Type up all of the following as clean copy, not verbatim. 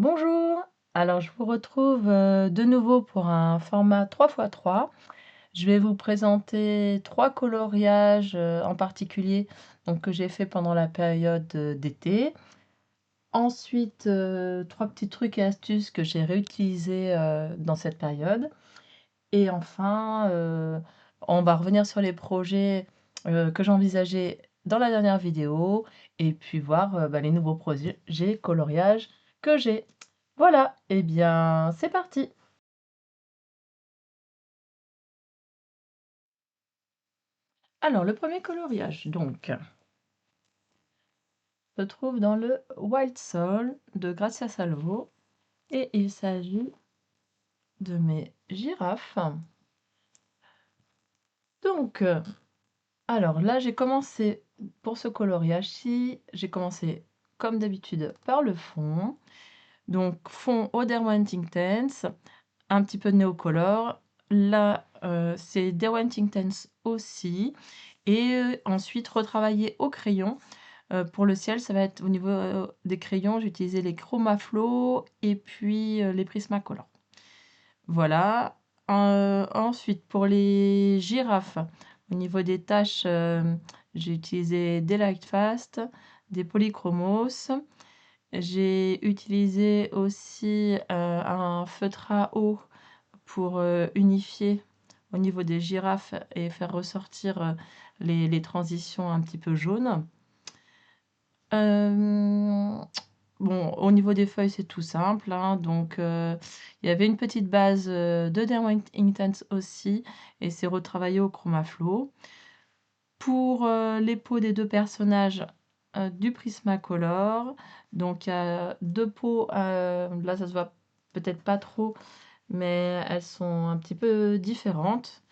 Bonjour, alors je vous retrouve de nouveau pour un format 3x3. Je vais vous présenter trois coloriages en particulier donc, que j'ai fait pendant la période d'été. Ensuite, trois petits trucs et astuces que j'ai réutilisés dans cette période. Et enfin, on va revenir sur les projets que j'envisageais dans la dernière vidéo et puis voir les nouveaux projets coloriage que j'ai. Voilà, eh bien, c'est parti. Alors, le premier coloriage, donc, se trouve dans le Wild Soul de Grazia Salvo et il s'agit de mes girafes. Donc, alors là, j'ai commencé pour ce coloriage-ci, j'ai commencé comme d'habitude par le fond. Donc, fond au Derwent Intense, un petit peu de Neocolor. Là, c'est Derwent Intense aussi. Et ensuite, retravailler au crayon. Pour le ciel, ça va être au niveau des crayons, j'ai utilisé les Chromaflow et puis les Prismacolor. Voilà. Ensuite, pour les girafes, au niveau des taches, j'ai utilisé des Lightfast, des Polychromos. J'ai utilisé aussi un feutre à eau pour unifier au niveau des girafes et faire ressortir les transitions un petit peu jaunes. Bon, au niveau des feuilles, c'est tout simple, hein. Donc, il y avait une petite base de Derwent Intense aussi, et c'est retravaillé au Chromaflow. Pour les peaux des deux personnages, du Prismacolor. Donc, il y a deux peaux, là, ça se voit peut-être pas trop, mais elles sont un petit peu différentes.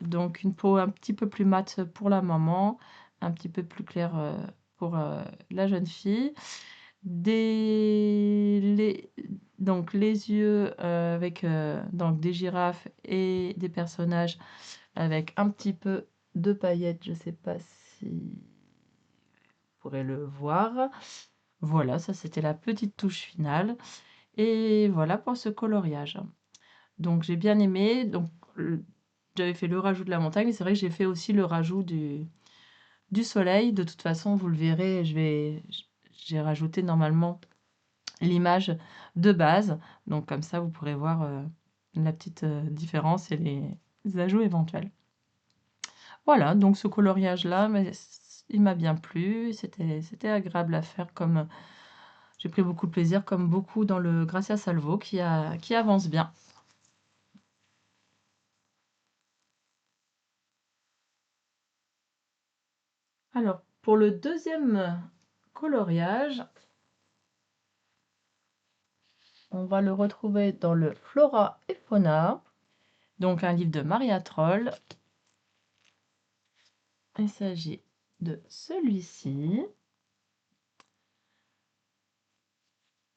Donc, une peau un petit peu plus mate pour la maman, un petit peu plus claire pour la jeune fille. Donc les yeux avec donc des girafes et des personnages avec un petit peu de paillettes. Je ne sais pas si vous pourrez le voir. Voilà, ça c'était la petite touche finale. Et voilà pour ce coloriage. Donc j'ai bien aimé. Donc j'avais fait le rajout de la montagne, mais c'est vrai que j'ai fait aussi le rajout du soleil. De toute façon, vous le verrez, j'ai rajouté normalement l'image de base. Donc comme ça, vous pourrez voir la petite différence et les ajouts éventuels. Voilà, donc ce coloriage-là, il m'a bien plu. C'était agréable à faire comme j'ai pris beaucoup de plaisir, comme beaucoup dans le Grazia Salvo qui avance bien. Alors, pour le deuxième coloriage, on va le retrouver dans le Flora et Fauna, donc un livre de Maria Troll. Il s'agit de celui-ci.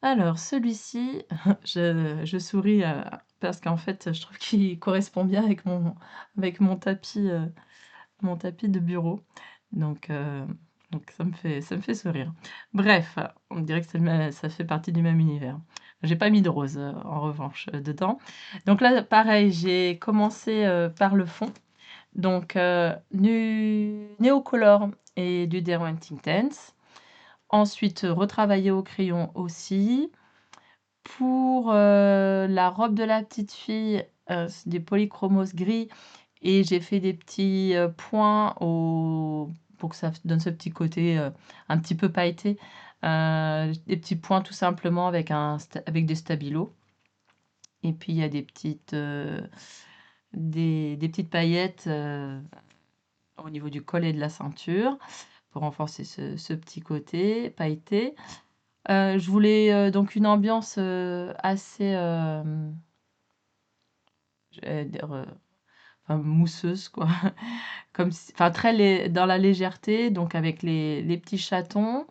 Alors, celui-ci, je souris parce qu'en fait, je trouve qu'il correspond bien avec mon tapis de bureau. Donc, ça me fait sourire. Bref, on dirait que ça fait partie du même univers. J'ai pas mis de rose, en revanche, dedans. Donc là, pareil, j'ai commencé par le fond. Donc, du Neocolor et du Derwent Intense. Ensuite, retravailler au crayon aussi. Pour la robe de la petite fille, c'est des polychromos gris et j'ai fait des petits points pour que ça donne ce petit côté un petit peu pailleté. Des petits points tout simplement avec des stabilos. Et puis il y a des petites paillettes au niveau du col et de la ceinture pour renforcer ce petit côté pailleté. Je voulais donc une ambiance assez j'allais dire, enfin, mousseuse, quoi. Enfin, dans la légèreté, donc avec les petits chatons.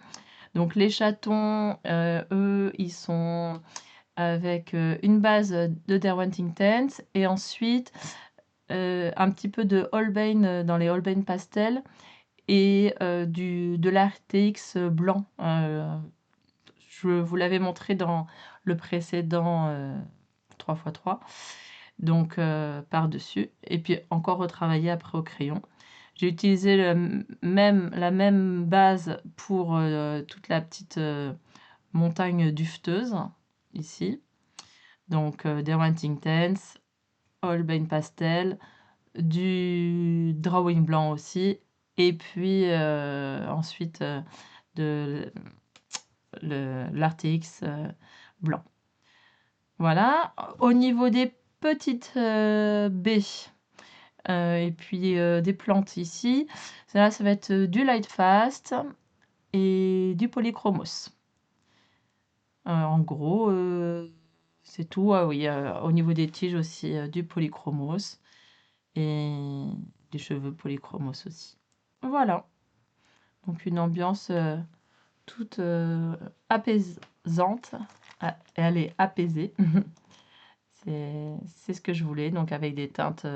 Donc les chatons, eux, ils sont avec une base de Derwent Intense et ensuite un petit peu de Holbein dans les Holbein Pastel et de l'RTX blanc. Je vous l'avais montré dans le précédent 3x3, donc par-dessus, et puis encore retravailler après au crayon. J'ai utilisé la même base pour toute la petite montagne dufteuse, ici. Donc des Wanting Tents, Holbein Pastel, du drawing blanc aussi, et puis ensuite de l'Artx blanc. Voilà. Au niveau des petites baies et puis des plantes ici, là ça va être du Lightfast et du Polychromos. En gros, c'est tout. Ah oui, au niveau des tiges aussi, du Polychromos et des cheveux Polychromos aussi. Voilà. Donc une ambiance toute apaisante. Ah, elle est apaisée. C'est ce que je voulais, donc avec des teintes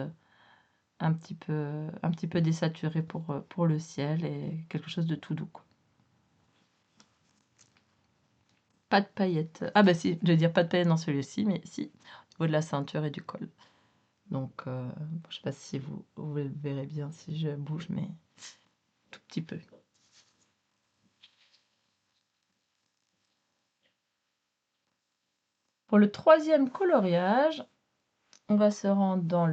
un petit peu désaturées pour le ciel et quelque chose de tout doux, quoi. Pas de paillettes. Ah bah si, je vais dire pas de paillettes dans celui-ci, mais si, au niveau de la ceinture et du col. Donc, je sais pas si vous le verrez bien si je bouge, mais tout petit peu. Pour le troisième coloriage, on va se rendre dans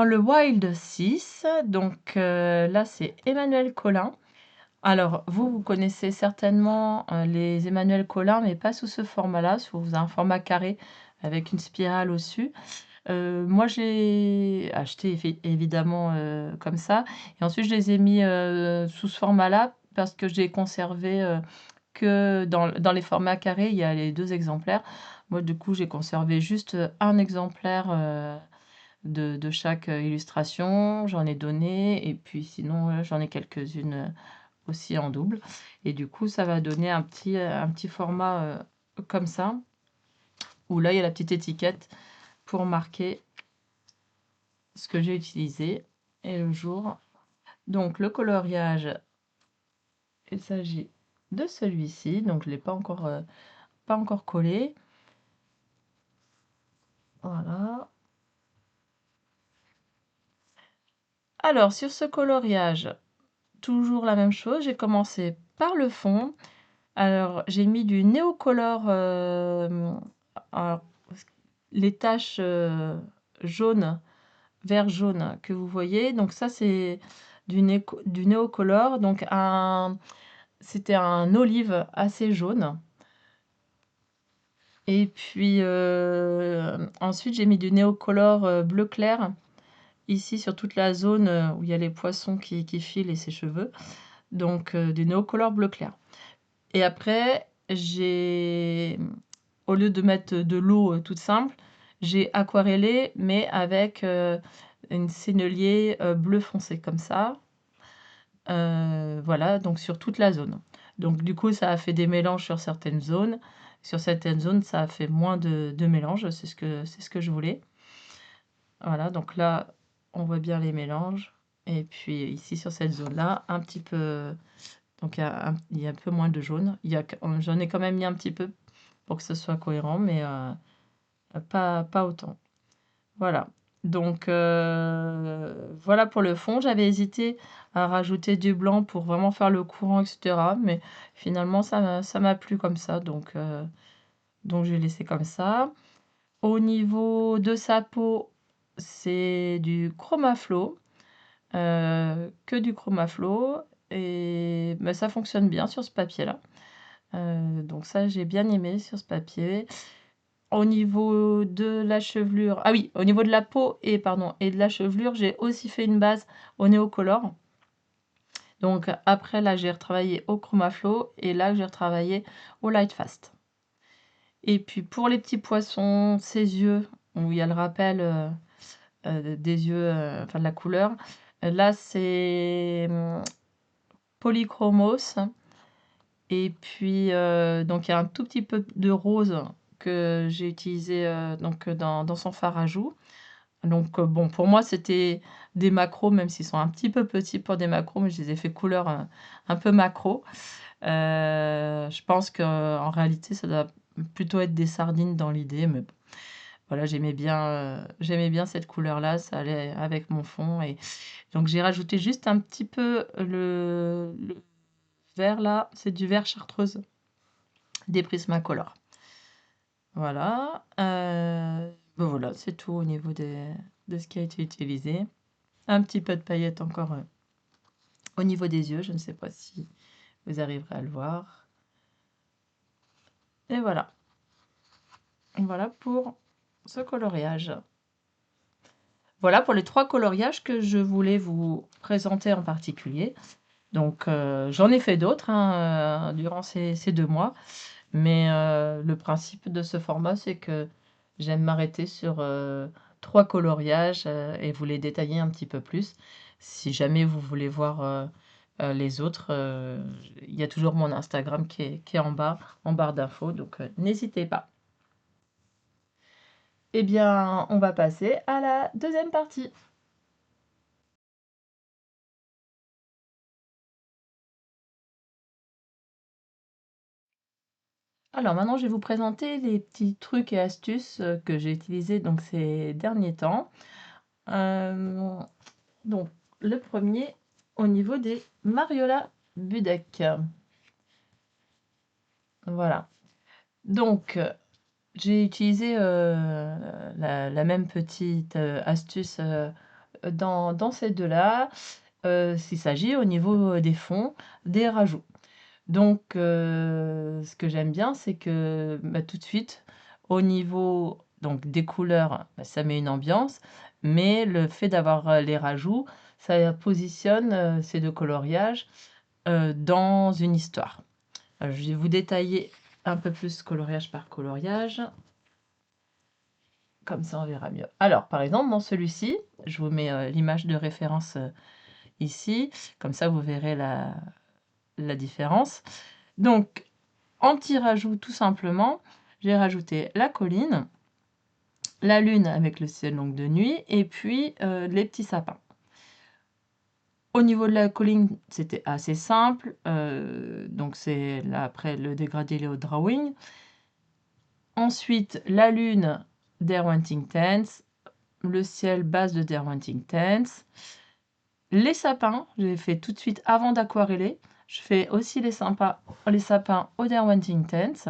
le Wild 6. Donc là, c'est Emmanuel Collin. Alors, vous connaissez certainement les Emmanuel Collin, mais pas sous ce format-là, sous un format carré avec une spirale au-dessus. Moi, j'ai acheté évidemment comme ça. Et ensuite, je les ai mis sous ce format-là parce que je les ai conservés que dans les formats carrés, il y a les 2 exemplaires. Moi, du coup, j'ai conservé juste un exemplaire de chaque illustration. J'en ai donné et puis sinon, j'en ai quelques-unes aussi en double. Et du coup, ça va donner un petit format comme ça, où là, il y a la petite étiquette pour marquer ce que j'ai utilisé et le jour. Donc, le coloriage, il s'agit de celui-ci. Donc, je ne l'ai pas encore collé. Voilà. Alors, sur ce coloriage, toujours la même chose. J'ai commencé par le fond. Alors, j'ai mis du néocolor. Alors, les taches jaunes, vert jaune que vous voyez. Donc, ça, c'est du néocolor. Donc, c'était un olive assez jaune. Et puis, ensuite, j'ai mis du néocolor bleu clair. Ici, sur toute la zone où il y a les poissons qui filent et ses cheveux. Donc, du néocolor bleu clair. Et après, au lieu de mettre de l'eau toute simple, j'ai aquarellé, mais avec une sennelier bleu foncé, comme ça. Voilà, donc sur toute la zone. Donc, du coup, ça a fait des mélanges sur certaines zones. Sur certaines zones, ça a fait moins de mélanges. C'est ce que je voulais. Voilà, donc là, on voit bien les mélanges. Et puis ici, sur cette zone-là, un petit peu... Donc il y a un peu moins de jaune. J'en ai quand même mis un petit peu pour que ce soit cohérent, mais pas autant. Voilà. Donc voilà pour le fond. J'avais hésité à rajouter du blanc pour vraiment faire le courant, etc. Mais finalement, ça m'a plu comme ça. Donc j'ai laissé comme ça. Au niveau de sa peau, c'est du Chromaflow. Que du Chromaflow. Et bah, ça fonctionne bien sur ce papier-là. Donc ça, j'ai bien aimé sur ce papier. Au niveau de la chevelure... Ah oui, au niveau de la peau et de la chevelure, j'ai aussi fait une base au Néocolor. Donc après, là, j'ai retravaillé au Chromaflow et là, j'ai retravaillé au Lightfast. Et puis pour les petits poissons, ces yeux, où il y a le rappel des yeux, enfin de la couleur, là, c'est Polychromos. Et puis, donc il y a un tout petit peu de rose que j'ai utilisé donc, dans son fard à joues. Donc, bon, pour moi, c'était des macros, même s'ils sont un petit peu petits pour des macros, mais je les ai fait couleur un peu macro. Je pense qu'en réalité, ça doit plutôt être des sardines dans l'idée, mais bon, voilà, j'aimais bien cette couleur-là, ça allait avec mon fond et donc j'ai rajouté juste un petit peu le vert là, c'est du vert chartreuse des Prismacolor. Voilà, bah, voilà, c'est tout au niveau de ce qui a été utilisé. Un petit peu de paillettes encore, au niveau des yeux, je ne sais pas si vous arriverez à le voir et voilà. Voilà pour ce coloriage. Voilà pour les 3 coloriages que je voulais vous présenter en particulier. Donc, j'en ai fait d'autres, hein, durant ces 2 mois, mais le principe de ce format, c'est que j'aime m'arrêter sur, 3 coloriages, et vous les détailler un petit peu plus. Si jamais vous voulez voir, les autres, il y a toujours mon Instagram qui est en bas, en barre d'infos, donc n'hésitez pas. Eh bien, on va passer à la deuxième partie. Alors maintenant, je vais vous présenter les petits trucs et astuces que j'ai utilisés donc ces derniers temps. Euh, donc, le premier, au niveau des Mariola Budek. Voilà. Donc, j'ai utilisé la même petite astuce dans ces deux-là. S'il s'agit au niveau des fonds, des rajouts. Donc, ce que j'aime bien, c'est que bah, tout de suite, au niveau donc, des couleurs, bah, ça met une ambiance, mais le fait d'avoir les rajouts, ça positionne ces deux coloriages dans une histoire. Je vais vous détailler un peu plus coloriage par coloriage, comme ça on verra mieux. Alors, par exemple, dans celui-ci, je vous mets l'image de référence ici, comme ça vous verrez la différence. Donc, en petit rajout, tout simplement, j'ai rajouté la colline, la lune avec le ciel donc de nuit, et puis les petits sapins. Au niveau de la colline, c'était assez simple. Donc, c'est là après le dégradé, le drawing. Ensuite, la lune d'Erwanting Tense, le ciel base de Derwanting Tense. Les sapins, j'ai fait tout de suite avant d'aquareller. Je fais aussi les sapins au Derwanting Tense.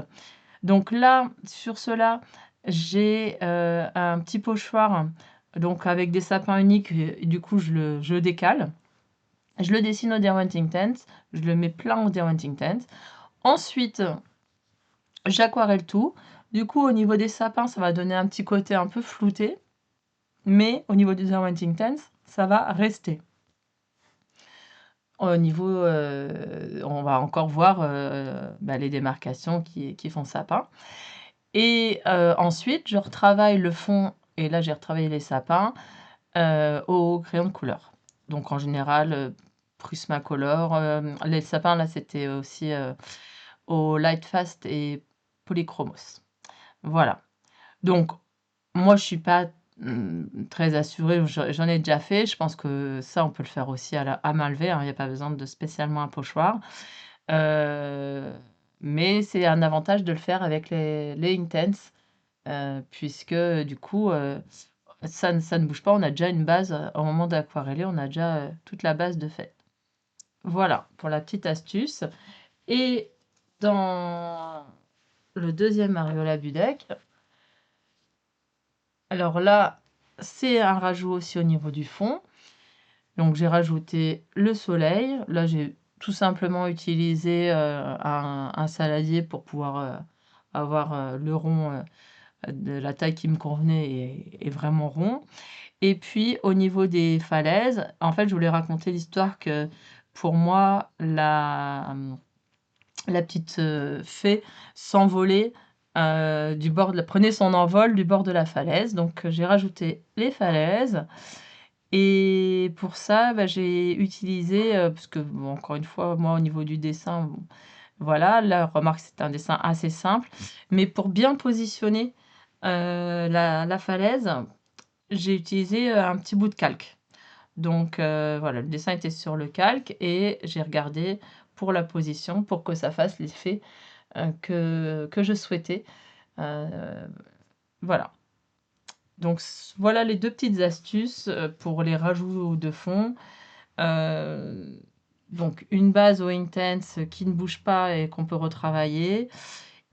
Donc là, sur cela, j'ai un petit pochoir donc avec des sapins uniques. Et du coup, je le décale. Je le dessine au Derwanting Tense. Je le mets plein au Derwanting Tense. Ensuite, j'aquarelle tout. Du coup, au niveau des sapins, ça va donner un petit côté un peu flouté. Mais au niveau du Derwanting Tense, ça va rester. Au niveau, on va encore voir bah, les démarcations qui font sapin. Et ensuite, je retravaille le fond, et là j'ai retravaillé les sapins, au crayon de couleur. Donc en général, Prismacolor. Les sapins, là, c'était aussi au Lightfast et Polychromos. Voilà. Donc, moi, je suis pas très assurée, j'en ai déjà fait. Je pense que ça, on peut le faire aussi à main levée, hein, il n'y a pas besoin de spécialement un pochoir. Mais c'est un avantage de le faire avec les Intense. Puisque du coup, ça ne bouge pas, on a déjà une base, au moment d'aquareller, on a déjà toute la base de fait. Voilà, pour la petite astuce. Et dans le deuxième Mariola Budek, alors là, c'est un rajout aussi au niveau du fond. Donc j'ai rajouté le soleil. Là, j'ai tout simplement utilisé un saladier pour pouvoir avoir le rond de la taille qui me convenait et vraiment rond. Et puis au niveau des falaises, en fait, je voulais raconter l'histoire que pour moi, la petite fée s'envolait prenait son envol du bord de la falaise. Donc j'ai rajouté les falaises. Et pour ça, bah, j'ai utilisé, parce que bon, encore une fois, moi au niveau du dessin, bon, voilà, là, remarque, c'est un dessin assez simple. Mais pour bien positionner la falaise, j'ai utilisé un petit bout de calque. Donc voilà, le dessin était sur le calque et j'ai regardé pour la position, pour que ça fasse l'effet, que je souhaitais. Heu, voilà. Donc voilà les 2 petites astuces, pour les rajouts de fond. Heu, donc une base au intense qui ne bouge pas et qu'on peut retravailler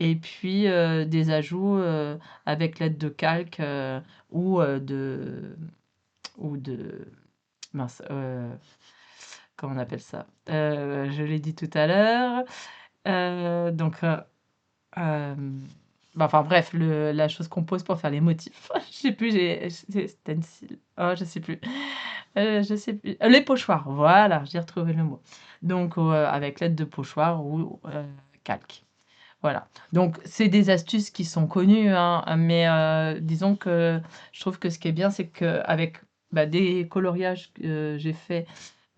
et puis, des ajouts, avec l'aide de calque, ou, de mince, comment on appelle ça? Je l'ai dit tout à l'heure, donc, bah, enfin bref, la chose qu'on pose pour faire les motifs. Je sais plus, c'est stencil. Oh, je sais plus. Les pochoirs, voilà, j'ai retrouvé le mot. Donc, avec l'aide de pochoirs ou, calque. Voilà. Donc c'est des astuces qui sont connues, hein, mais, disons que je trouve que ce qui est bien, c'est qu'avec, bah, des coloriages que j'ai faits,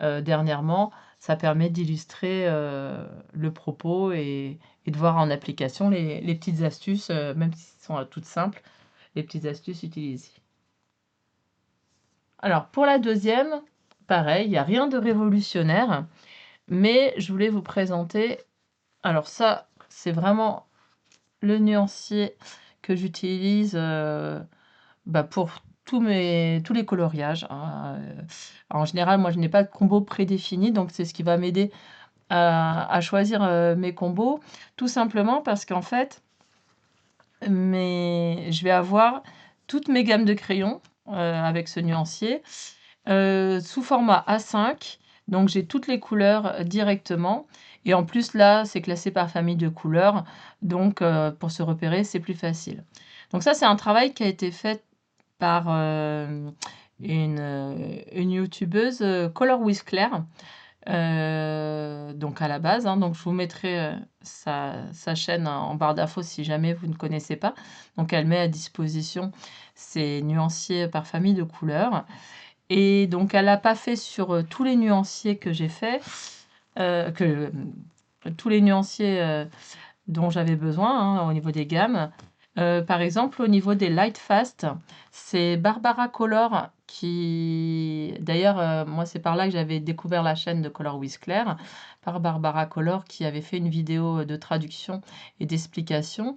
dernièrement, ça permet d'illustrer, le propos et de voir en application les petites astuces, même si elles sont, toutes simples, les petites astuces utilisées. Alors pour la deuxième, pareil, il y a rien de révolutionnaire, mais je voulais vous présenter alors ça, c'est vraiment le nuancier que j'utilise, bah, pour tous les coloriages, hein, en général, moi, je n'ai pas de combo prédéfini, donc c'est ce qui va m'aider à choisir, mes combos. Tout simplement parce qu'en fait, je vais avoir toutes mes gammes de crayons, avec ce nuancier, sous format A5, donc j'ai toutes les couleurs, directement et en plus là, c'est classé par famille de couleurs, donc pour se repérer, c'est plus facile. Donc ça, c'est un travail qui a été fait par, une youtubeuse, Color with Claire, donc à la base, hein, donc je vous mettrai, sa chaîne en barre d'infos si jamais vous ne connaissez pas. Donc elle met à disposition ses nuanciers par famille de couleurs et donc elle l'a pas fait sur, tous les nuanciers que j'ai faits, tous les nuanciers, dont j'avais besoin, hein, au niveau des gammes. Par exemple, au niveau des Light Fast, c'est Barbara Color qui d'ailleurs, moi, c'est par là que j'avais découvert la chaîne de Color with Claire, par Barbara Color qui avait fait une vidéo, de traduction et d'explication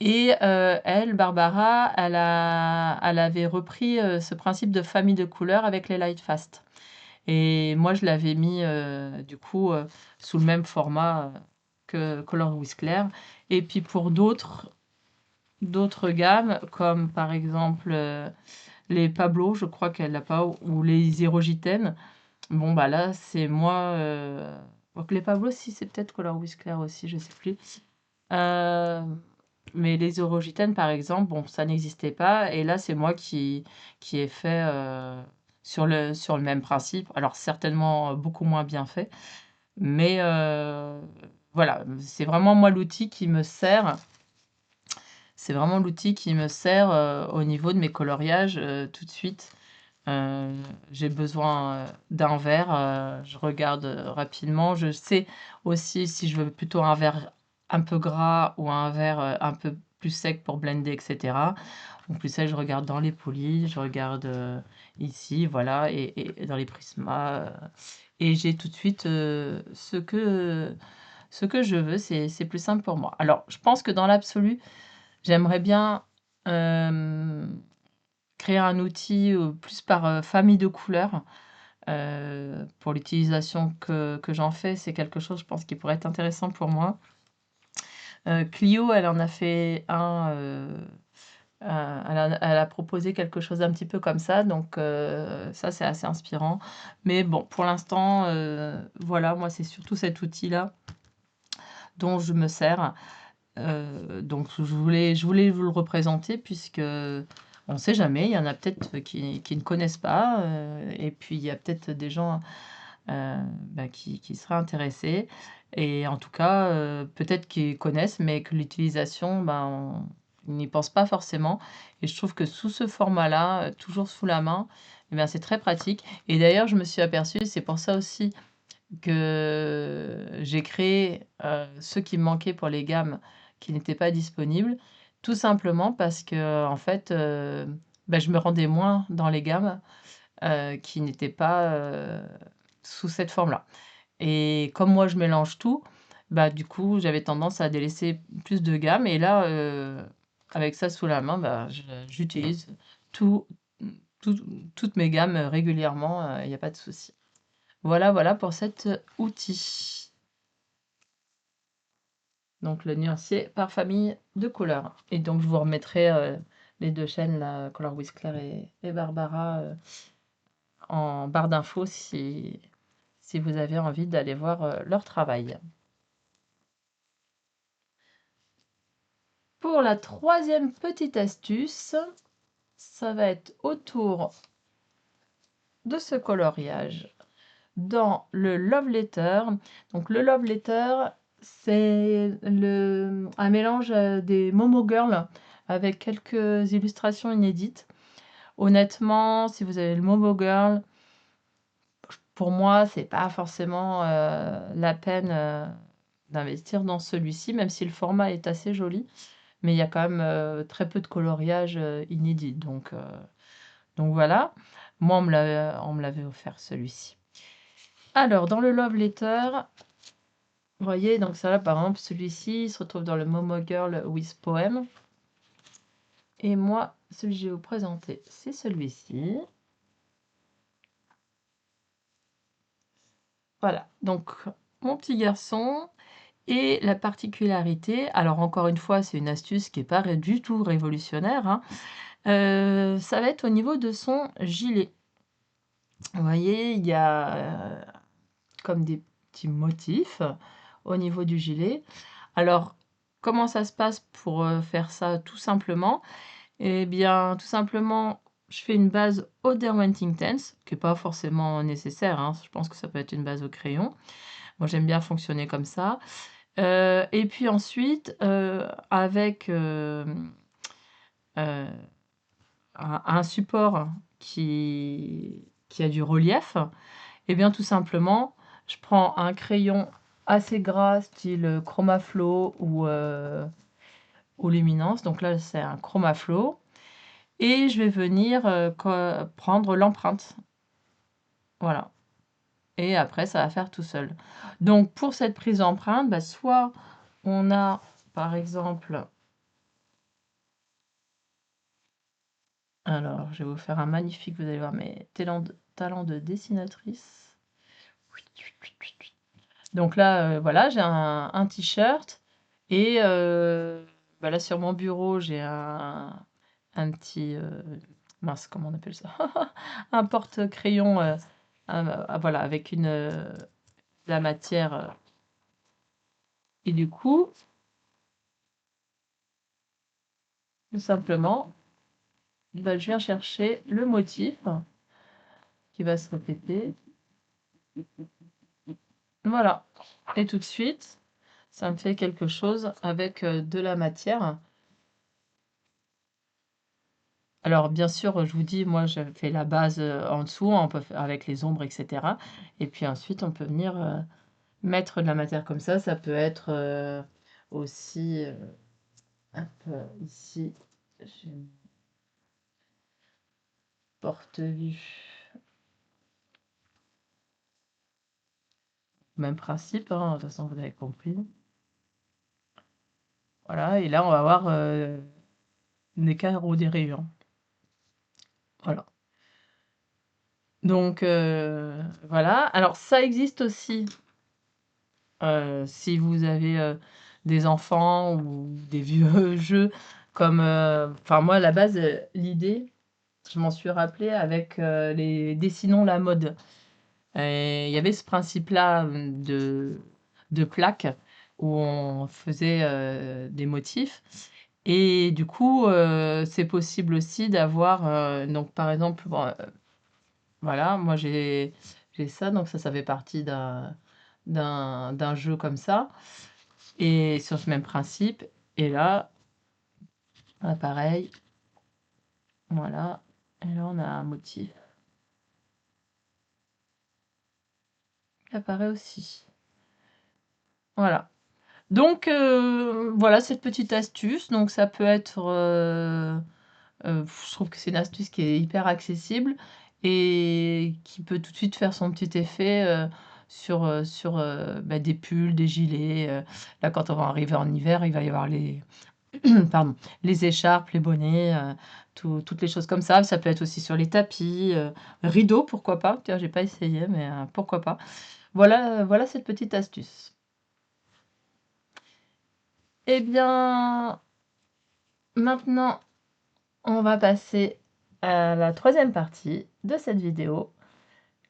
et elle, Barbara, elle avait repris, ce principe de famille de couleurs avec les Light Fast et moi, je l'avais mis, du coup, sous le même format, que Color with Claire et puis pour d'autres gammes, comme par exemple, les Pablo, je crois qu'elle l'a pas ou les Hierogitènes. Bon, bah, là, c'est moi, donc les Pablo, si, c'est peut-être Color with Claire aussi, je sais plus. Heu, mais les Hierogitènes, par exemple, bon, ça n'existait pas et là, c'est moi qui ai fait, sur le même principe. Alors certainement, beaucoup moins bien fait, mais voilà, c'est vraiment moi l'outil qui me sert. C'est vraiment l'outil qui me sert, au niveau de mes coloriages, tout de suite. Heu, j'ai besoin, d'un vert, je regarde, rapidement. Je sais aussi si je veux plutôt un vert un peu gras ou un vert, un peu plus sec pour blender et cetera. En plus ça, je regarde dans les polis, je regarde, ici, voilà et dans les prismas, et j'ai tout de suite, ce que je veux. C'est plus simple pour moi. Alors je pense que dans l'absolu, j'aimerais bien, hem, créer un outil, plus par, famille de couleurs, pour l'utilisation que j'en fais. C'est quelque chose, je pense, qui pourrait être intéressant pour moi. Clio, elle en a fait un, elle a proposé quelque chose d'un petit peu comme ça, donc ça, c'est assez inspirant. Mais bon, pour l'instant, voilà, moi, c'est surtout cet outil-là dont je me sers. Donc je voulais vous le représenter puisque on ne sait jamais, il y en a peut-être qui ne connaissent pas, et puis il y a peut-être des gens, bah, qui seraient intéressés et en tout cas, peut-être qu'ils connaissent mais que l'utilisation, ben, ils n'y pensent pas forcément et je trouve que sous ce format-là, toujours sous la main et bien, c'est très pratique et d'ailleurs, je me suis aperçue, c'est pour ça aussi que j'ai créé, ceux qui me manquaient pour les gammes qui n'étaient pas disponibles. Tout simplement parce qu'en fait, bah, je me rendais moins dans les gammes, qui n'étaient pas, sous cette forme-là Et comme moi je mélange tout, bah, du coup, j'avais tendance à délaisser plus de gamme et là, avec ça sous la main, bah, je j'utilise tout tout toutes mes gammes, régulièrement, il y a pas de souci. Voilà, voilà pour cet, outil. Donc le nuancier par famille de couleurs et donc je vous remettrai, les 2 chaînes là, Color with Claire et Barbara, en barre d'infos si vous avez envie d'aller voir, leur travail. Pour la troisième petite astuce, ça va être autour de ce coloriage dans le Love Letter. Donc le Love Letter, c'est un mélange des Momo Girl avec quelques illustrations inédites. Honnêtement, si vous avez le Momo Girl, pour moi, c'est pas forcément la peine d'investir dans celui-ci, même si le format est assez joli. Mais il y a quand même très peu de coloriage inédit. Donc voilà, moi on me l'avait offert celui-ci. Alors dans le Love Letter, vous voyez, donc ça là par exemple, celui-ci il se retrouve dans le Momo Girl with Poem. Et moi, celui que je vais vous présenter, c'est celui-ci. Voilà, donc mon petit garçon. Et la particularité, alors encore une fois, c'est une astuce qui n'est pas du tout révolutionnaire, hein, ça va être au niveau de son gilet. Vous voyez, il y a comme des petits motifs au niveau du gilet. Alors, comment ça se passe pour faire ça tout simplement? Eh bien, tout simplement, je fais une base au Derwent Intense, qui n'est pas forcément nécessaire, hein, je pense que ça peut être une base au crayon. Moi, j'aime bien fonctionner comme ça. Et puis ensuite, avec un support qui a du relief, et bien tout simplement, je prends un crayon assez gras, style Chromaflow ou Luminance. Donc là, c'est un Chromaflow. Et je vais venir prendre l'empreinte. Voilà. Et après, ça va faire tout seul. Donc pour cette prise d'empreinte, bah, soit on a, par exemple, alors je vais vous faire un magnifique, vous allez voir mes talents de dessinatrice. Donc là, voilà, j'ai un t-shirt et bah, là sur mon bureau, j'ai un petit, mince, comment on appelle ça? Un porte-crayon, voilà, avec la matière, et du coup, tout simplement, bah, je viens chercher le motif qui va se répéter. Voilà, et tout de suite, ça me fait quelque chose avec de la matière. Alors bien sûr, je vous dis, moi je fais la base en dessous, on peut faire avec les ombres, etc. Et puis ensuite, on peut venir mettre de la matière comme ça. Ça peut être aussi, hop, ici, j'ai une porte-vue. Même principe, hein, de toute façon, vous avez compris. Voilà, et là, on va avoir des carreaux, des rayures. Voilà. Donc, voilà. Alors, ça existe aussi si vous avez des enfants ou des vieux jeux comme... Enfin, moi, à la base, l'idée, je m'en suis rappelée avec les Dessinons la mode. Et il y avait ce principe-là de plaques où on faisait des motifs. Et du coup, c'est possible aussi d'avoir, donc par exemple, bon, voilà, moi j'ai ça, donc ça fait partie d'un jeu comme ça, et sur ce même principe. Et là, pareil, voilà, et là on a un motif qui apparaît aussi. Voilà. Donc voilà cette petite astuce. Donc ça peut être, je trouve que c'est une astuce qui est hyper accessible et qui peut tout de suite faire son petit effet sur des pulls, des gilets. Là, quand on va arriver en hiver, il va y avoir les pardon, les écharpes, les bonnets, toutes les choses comme ça. Ça peut être aussi sur les tapis, rideaux, pourquoi pas? Tiens, j'ai pas essayé, mais pourquoi pas? Voilà cette petite astuce. Eh bien, maintenant, on va passer à la troisième partie de cette vidéo,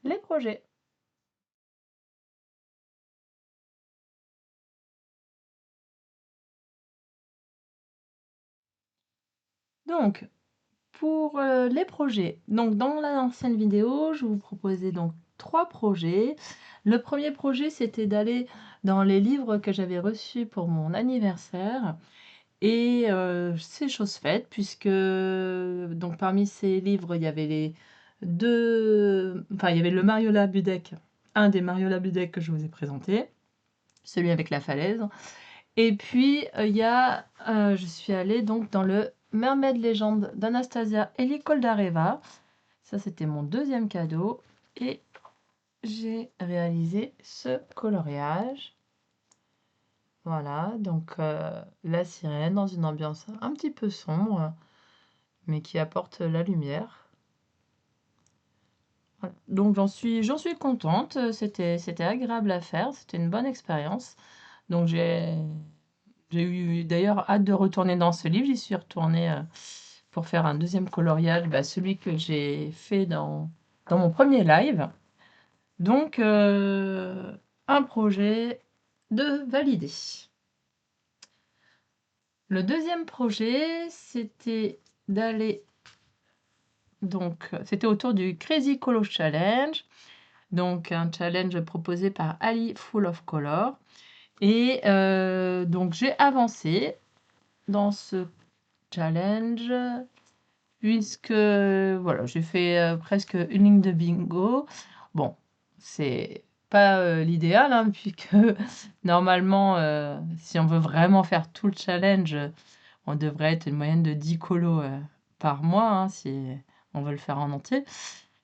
les projets. Donc, pour les projets, donc dans l'ancienne vidéo, je vous proposais donc 3 projets. Le premier projet, c'était d'aller dans les livres que j'avais reçus pour mon anniversaire et c'est chose faite puisque donc parmi ces livres, il y avait les 2 enfin, il y avait le Mariola Budek, un des Mariola Budek que je vous ai présenté, celui avec la falaise. Et puis, je suis allée donc dans le Mermaid Legend d'Anastasia Eli Koldareva. Ça, c'était mon deuxième cadeau. Et j'ai réalisé ce coloriage. Voilà, donc la sirène dans une ambiance un petit peu sombre, mais qui apporte la lumière. Voilà. Donc j'en suis contente, c'était agréable à faire, c'était une bonne expérience. Donc j'ai eu d'ailleurs hâte de retourner dans ce livre. J'y suis retournée pour faire un deuxième coloriage, celui que j'ai fait dans mon premier live. Donc, un projet de validé. Le deuxième projet, c'était d'aller donc c'était autour du Crazy Colo Challenge, donc un challenge proposé par Ali Full of Color. Et donc j'ai avancé dans ce challenge puisque voilà, j'ai fait presque une ligne de bingo. Bon, c'est pas l'idéal, hein, puisque normalement, si on veut vraiment faire tout le challenge, on devrait être une moyenne de 10 colos par mois, hein, si on veut le faire en entier,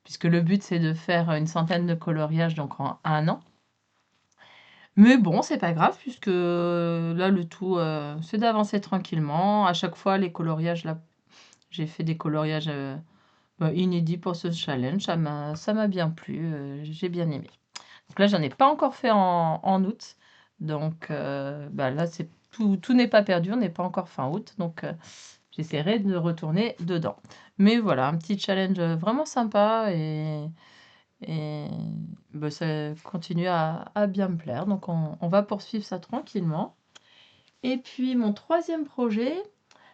puisque le but c'est de faire une centaine de coloriages donc en un an. Mais bon, c'est pas grave, puisque là, le tout, c'est d'avancer tranquillement. À chaque fois, les coloriages, là, j'ai fait des coloriages inédits pour ce challenge. Ça m'a bien plu, j'ai bien aimé. Donc là, j'en ai pas encore fait en août. Donc là, tout n'est pas perdu, on n'est pas encore fin août. Donc j'essaierai de retourner dedans. Mais voilà, un petit challenge vraiment sympa et ça continue à bien me plaire. Donc on va poursuivre ça tranquillement. Et puis mon troisième projet,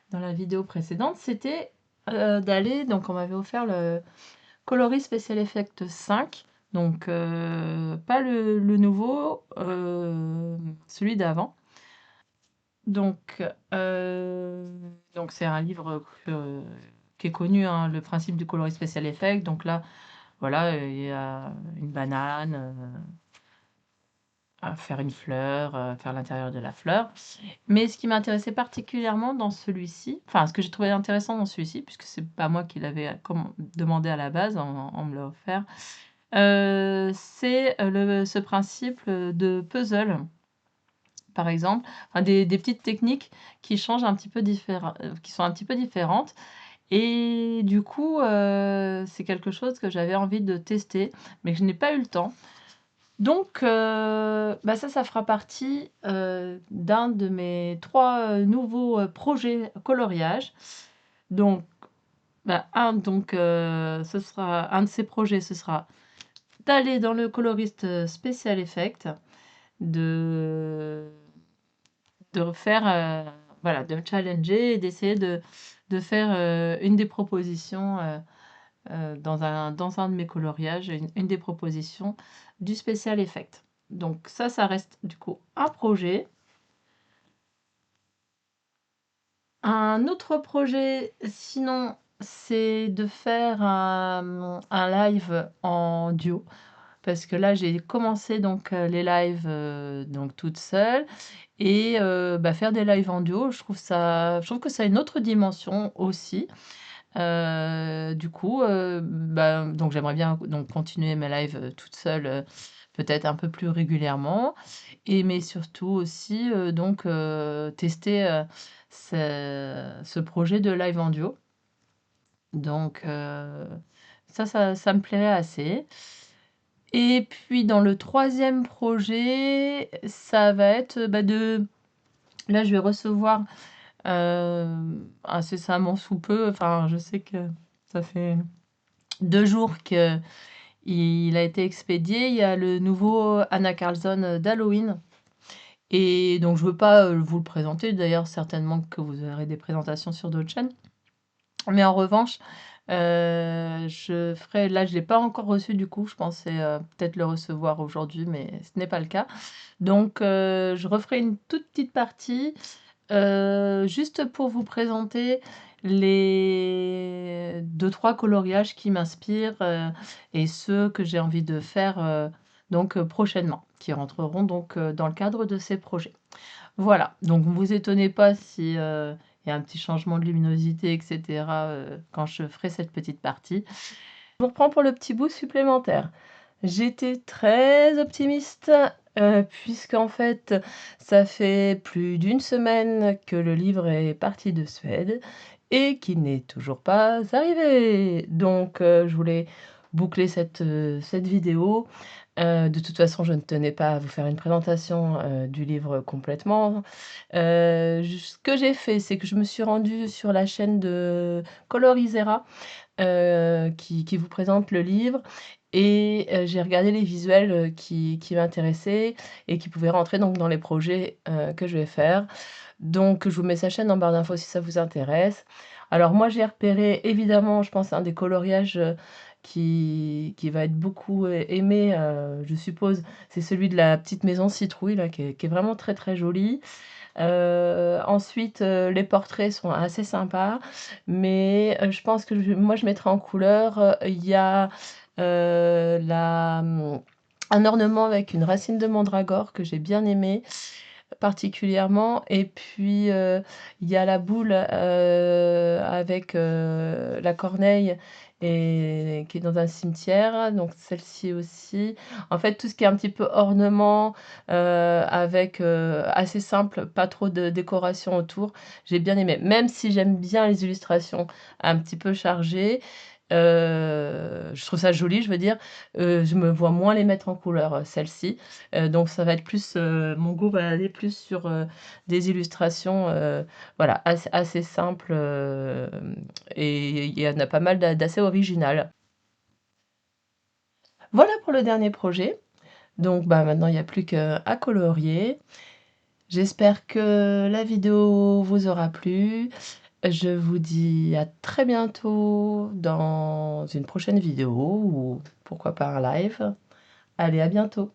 dans la vidéo précédente, c'était d'aller, donc on m'avait offert le Coloris Special Effect 5, donc pas le nouveau, celui d'avant. Donc, c'est un livre qui est connu, hein, le principe du Coloris Special Effect. Donc là, voilà, il y a une banane, à faire une fleur, faire l'intérieur de la fleur. Mais ce qui m'intéressait particulièrement dans celui-ci, enfin ce que j'ai trouvé intéressant dans celui-ci, puisque c'est pas moi qui l'avais demandé à la base, on me l'a offert, c'est ce principe de puzzle, par exemple, enfin, des petites techniques qui changent un petit peu qui sont un petit peu différentes. Et du coup, c'est quelque chose que j'avais envie de tester, mais que je n'ai pas eu le temps. Donc, ça fera partie d'un de mes 3 nouveaux projets coloriage. Donc, ce sera un de ces projets, ce sera d'aller dans le coloriste Special Effect, de, de faire, voilà, de me challenger et d'essayer de faire une des propositions dans un de mes coloriages, une des propositions du Special Effect. Donc ça reste du coup un projet. Un autre projet, sinon, c'est de faire un live en duo. Parce que là, j'ai commencé donc les lives donc toute seule. Et faire des lives en duo, je trouve que ça a une autre dimension aussi. Du coup, bah, donc j'aimerais bien donc continuer mes lives, toute seule, peut-être un peu plus régulièrement mais surtout aussi, donc tester, ce projet de live en duo. Donc ça me plairait assez et puis dans le troisième projet, ça va être, bah, de là, je vais recevoir, incessamment sous peu, enfin, je sais que ça fait 2 jours qu'il a été expédié. Il y a le nouveau Anna Karlsson, d'Halloween et donc je veux pas, vous le présenter. D'ailleurs, certainement que vous aurez des présentations sur d'autres chaînes. Mais en revanche, je ferai là, je l'ai pas encore reçu du coup, je pensais, peut-être le recevoir aujourd'hui, mais ce n'est pas le cas. Donc je referai une toute petite partie, juste pour vous présenter les 2-3 coloriages qui m'inspirent, et ceux que j'ai envie de faire, donc prochainement, qui rentreront donc, dans le cadre de ces projets. Voilà, donc ne vous étonnez pas si, il y a un petit changement de luminosité et cetera, quand je ferai cette petite partie. Je vous reprends pour le petit bout supplémentaire. J'étais très optimiste, puisqu'en fait, ça fait plus d'une semaine que le livre est parti de Suède et qu'il n'est toujours pas arrivé. Donc je voulais boucler cette vidéo. De toute façon, je ne tenais pas à vous faire une présentation, du livre complètement. Ce que j'ai fait, c'est que je me suis rendue sur la chaîne de Colorisera, qui vous présente le livre et j'ai regardé les visuels, qui m'intéressaient et qui pouvaient rentrer donc dans les projets, que je vais faire. Donc je vous mets sa chaîne en barre d'infos si ça vous intéresse. Alors moi, j'ai repéré évidemment, je pense un des coloriages, qui va être beaucoup aimé, je suppose, c'est celui de la petite maison citrouille là, qui est vraiment très, très joli. Ensuite, les portraits sont assez sympas, mais je pense que moi je mettrai en couleur, il y a, un ornement avec une racine de mandragore que j'ai bien aimé particulièrement et puis, il y a la boule, avec, la corneille et qui est dans un cimetière, donc celle-ci aussi. En fait, tout ce qui est un petit peu ornement, avec, assez simple, pas trop de décoration autour, j'ai bien aimé. Même si j'aime bien les illustrations un petit peu chargées, je trouve ça joli, je veux dire, je me vois moins les mettre en couleur, celles-ci. Donc ça va être plus, mon goût va aller plus sur, des illustrations, voilà, assez simples, et il y en a pas mal d'assez originales. Voilà pour le dernier projet. Donc bah, maintenant il n'y a plus qu'à colorier. J'espère que la vidéo vous aura plu. Je vous dis à très bientôt dans une prochaine vidéo ou pourquoi pas un live. Allez, à bientôt.